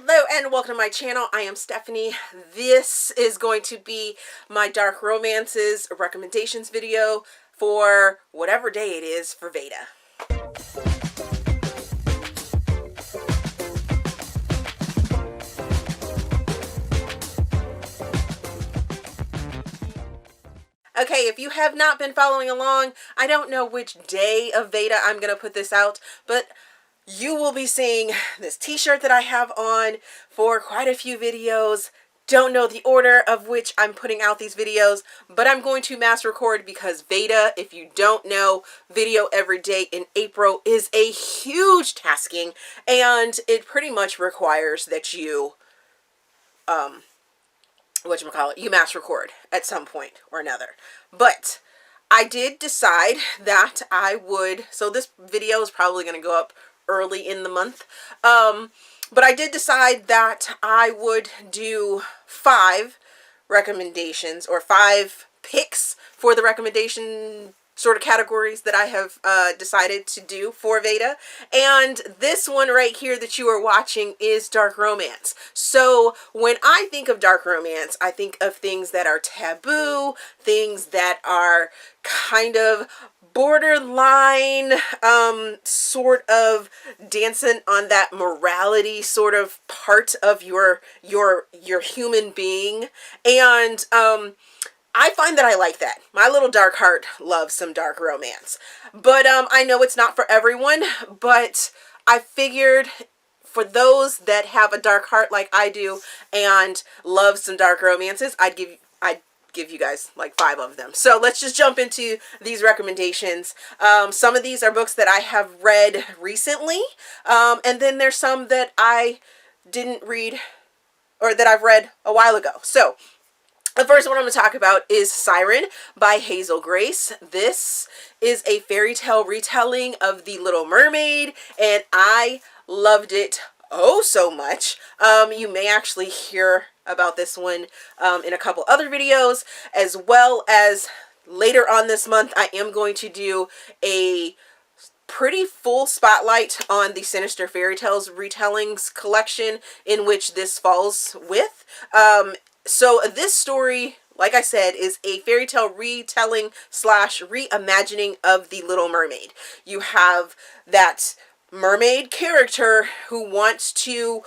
Hello and welcome to my channel. I am Stephanie. This is going to be my dark romances recommendations video for whatever day it is for VEDA. Okay, if you have not been following along, I don't know which day of VEDA I'm going to put this out, but you will be seeing this t-shirt that I have on for quite a few videos. Don't know the order of which I'm putting out these videos, but I'm going to mass record because VEDA, if you don't know, video every day in April is a huge tasking, and it pretty much requires that you, you mass record at some point or another. But I did decide that I would, so this video is probably going to go up early in the month, but I did decide that I would do 5 recommendations or 5 picks for the recommendation sort of categories that I have decided to do for VEDA. And this one right here that you are watching is dark romance. So when I think of dark romance, I think of things that are taboo, things that are kind of borderline, sort of dancing on that morality sort of part of your human being. And I find that I like that. My little dark heart loves some dark romance. But I know it's not for everyone, but I figured for those that have a dark heart like I do and love some dark romances, I'd give you guys like 5 of them. So let's just jump into these recommendations. Some of these are books that I have read recently, and then there's some that I didn't read or that I've read a while ago. So the first one I'm going to talk about is Siren by Hazel Grace. This is a fairy tale retelling of The Little Mermaid, and I loved it oh so much. You may actually hear about this one in a couple other videos, as well as later on this month I am going to do a pretty full spotlight on the Sinister Fairy Tales retellings collection, in which this falls with. So this story, like I said, is a fairy tale retelling / reimagining of The Little Mermaid. You have that mermaid character who wants to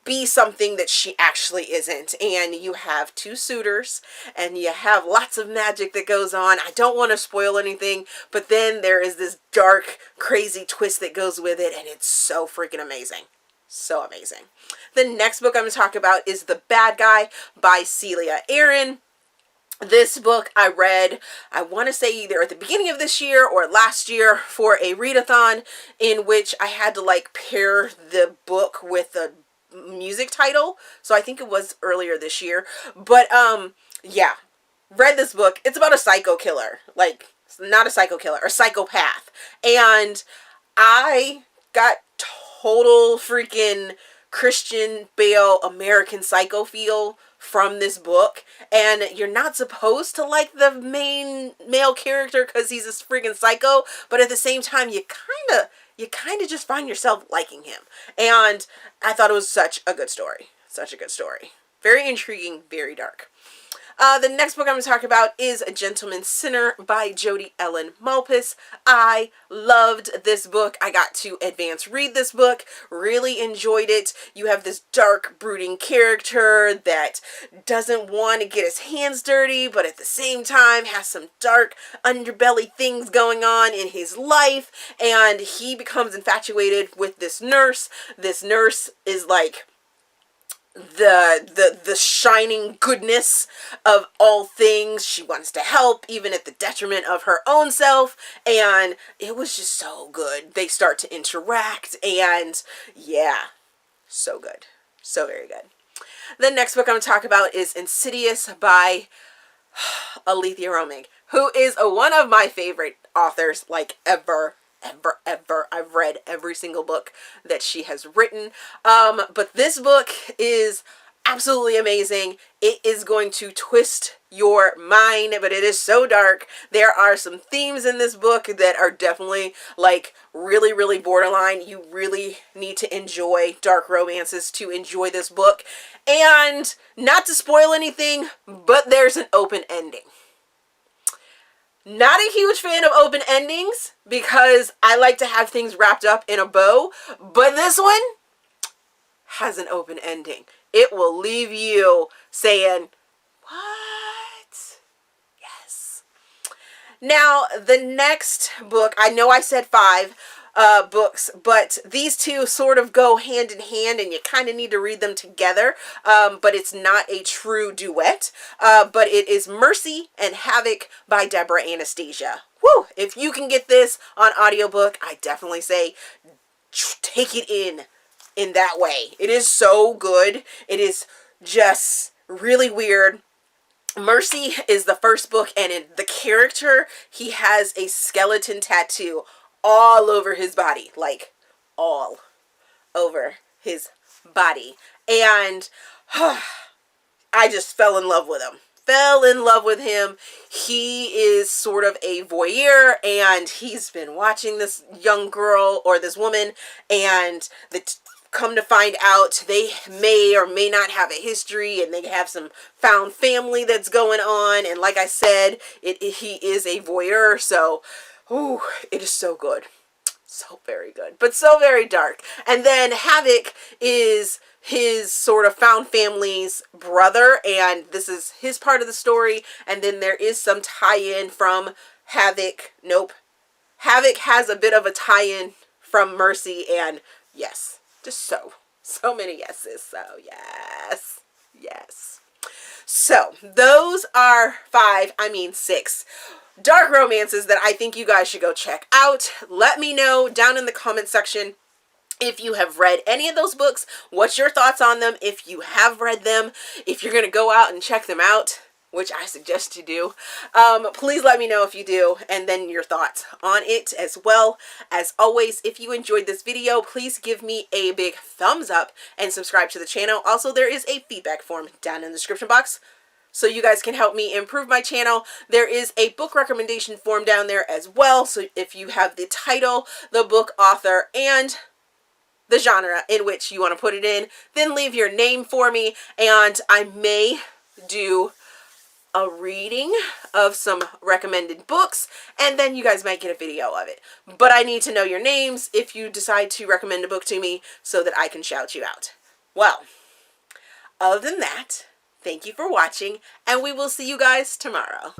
be something that she actually isn't, and you have 2 suitors and you have lots of magic that goes on. I don't want to spoil anything, but then there is this dark, crazy twist that goes with it, and it's so freaking amazing. So amazing. The next book I'm going to talk about is The Bad Guy by Celia Aaron. This book I read, I want to say either at the beginning of this year or last year for a readathon, in which I had to like pair the book with the music title. So I think it was earlier this year. But yeah, read this book. It's about a psycho killer. Like, not a psycho killer, a psychopath. And I got total freaking Christian Bale American Psycho feel from this book. And you're not supposed to like the main male character because he's a freaking psycho, but at the same time you kind of just find yourself liking him. And I thought it was such a good story. Such a good story. Very intriguing, very dark. The next book I'm going to talk about is A Gentleman's Sinner by Jodi Ellen Malpas. I loved this book. I got to advance read this book. Really enjoyed it. You have this dark, brooding character that doesn't want to get his hands dirty, but at the same time has some dark underbelly things going on in his life. And he becomes infatuated with this nurse. This nurse is like the shining goodness of all things. She wants to help even at the detriment of her own self, and it was just so good. They start to interact, and yeah, so good. So very good. The next book I'm going to talk about is Insidious by Aleatha Romig, who is one of my favorite authors, like ever. I've read every single book that she has written. But this book is absolutely amazing. It is going to twist your mind, but it is so dark. There are some themes in this book that are definitely like really, really borderline. You really need to enjoy dark romances to enjoy this book. And not to spoil anything, but there's an open ending. Not a huge fan of open endings because I like to have things wrapped up in a bow, but this one has an open ending. It will leave you saying, what? Yes. Now, the next book, I know I said 5 books, but these two sort of go hand in hand and you kind of need to read them together, but it's not a true duet, but it is Mercy and Havoc by Debra Anastasia. Woo! If you can get this on audiobook, I definitely say take it in that way. It is so good. It is just really weird. Mercy is the first book, and the character, he has a skeleton tattoo all over his body, like all over his body. And I just fell in love with him. Fell in love with him. He is sort of a voyeur, and he's been watching this young girl or this woman, and come to find out they may or may not have a history, and they have some found family that's going on. And like I said, he is a voyeur, so ooh, it is so good. So very good, but so very dark. And then Havoc is his sort of found family's brother, and this is his part of the story. And then there is some tie-in from Havoc. Nope. Havoc has a bit of a tie-in from Mercy, and yes, just so many yeses. So yes, yes. So those are 6 dark romances that I think you guys should go check out. Let me know down in the comment section if you have read any of those books. What's your thoughts on them? If you have read them, if you're going to go out and check them out, which I suggest you do, please let me know if you do, and then your thoughts on it as well. As always, if you enjoyed this video, please give me a big thumbs up and subscribe to the channel. Also, there is a feedback form down in the description box, so you guys can help me improve my channel. There is a book recommendation form down there as well. So if you have the title, the book author, and the genre in which you want to put it in, then leave your name for me, and I may do a reading of some recommended books, and then you guys might get a video of it. But I need to know your names if you decide to recommend a book to me so that I can shout you out. Well, other than that, thank you for watching, and we will see you guys tomorrow.